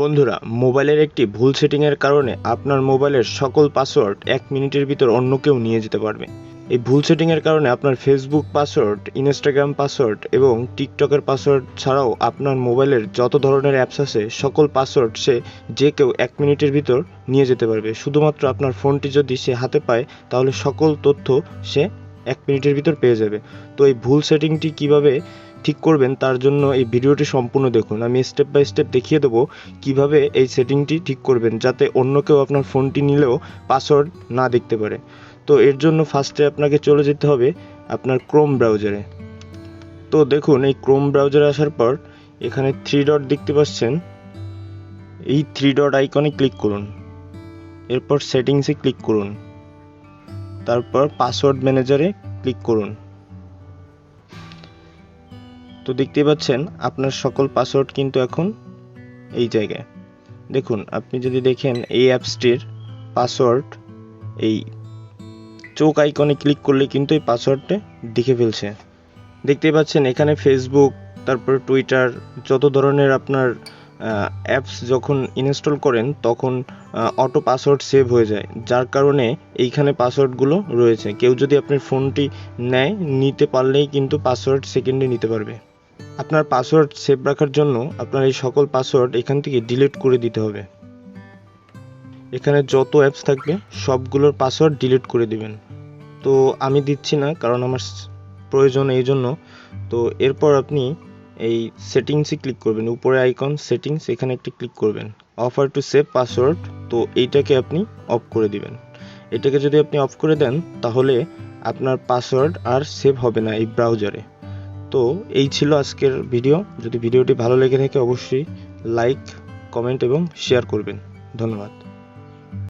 বন্ধুরা, মোবাইলের একটি ভুল সেটিংয়ের কারণে আপনার মোবাইলের সকল পাসওয়ার্ড 1 মিনিটের ভিতর অন্য কেউ নিয়ে যেতে পারবে। এই ভুল সেটিংয়ের কারণে আপনার ফেসবুক পাসওয়ার্ড, ইনস্টাগ্রাম পাসওয়ার্ড এবং টিকটকের পাসওয়ার্ড ছাড়াও আপনার মোবাইলের যত ধরনের অ্যাপস আছে সকল পাসওয়ার্ড যে কেউ 1 মিনিটের ভিতর নিয়ে যেতে পারবে। শুধুমাত্র আপনার ফোনটি যদি সে হাতে পায় তাহলে সকল তথ্য সে 1 মিনিটের ভিতর পেয়ে যাবে। তো এই ভুল সেটিংটি কিভাবে ঠিক করবেন তার জন্য এই ভিডিওটি সম্পূর্ণ দেখুন। আমি স্টেপ বাই স্টেপ দেখিয়ে দেবো কিভাবে এই সেটিংটি ঠিক করবেন যাতে অন্য কেউ আপনার ফোনটি নিলেও পাসওয়ার্ড না দেখতে পারে। তো এর জন্য ফার্স্টে আপনাকে চলে যেতে হবে আপনার ক্রোম ব্রাউজারে। তো দেখুন, এই ক্রোম ব্রাউজারে আসার পর এখানে 3 ডট দেখতে পাচ্ছেন, এই 3 ডট আইকনে ক্লিক করুন। এরপর সেটিংসে ক্লিক করুন, তারপর পাসওয়ার্ড ম্যানেজারে ক্লিক করুন। তো দেখতে পাচ্ছেন আপনার সকল পাসওয়ার্ড কিন্তু এখন এই জায়গায়। দেখুন, আপনি যদি দেখেন এই অ্যাপসটির পাসওয়ার্ড এই চোখ আইকনে ক্লিক করলে কিন্তু এই পাসওয়ার্ডটা দেখে ফেলছে। দেখতে পাচ্ছেন এখানে ফেসবুক, তারপর টুইটার, যত ধরনের আপনার অ্যাপস যখন ইনস্টল করেন তখন অটো পাসওয়ার্ড সেভ হয়ে যায়, যার কারণে এইখানে পাসওয়ার্ডগুলো রয়েছে। কেউ যদি আপনার ফোনটি নিতে পারলেই কিন্তু পাসওয়ার্ড সেকেন্ডে নিতে পারবে। আপনার পাসওয়ার্ড সেভ রাখার জন্য আপনার এই সকল পাসওয়ার্ড এখান থেকে ডিলিট করে দিতে হবে। এখানে যত অ্যাপস থাকবে সবগুলোর পাসওয়ার্ড ডিলিট করে দিবেন। তো আমি দিচ্ছি না কারণ আমার প্রয়োজন এই জন্য। তো এরপর আপনি এই সেটিংসে ক্লিক করবেন, উপরে আইকন সেটিংস, এখানে একটি ক্লিক করবেন, অফার টু সেভ পাসওয়ার্ড। তো এইটাকে আপনি অফ করে দিবেন। এটাকে যদি আপনি অফ করে দেন তাহলে আপনার পাসওয়ার্ড আর সেভ হবে না এই ব্রাউজারে। তো এই ছিল আজকের ভিডিও। যদি ভিডিওটি ভালো লেগে থাকে অবশ্যই লাইক, কমেন্ট এবং শেয়ার করবেন। ধন্যবাদ।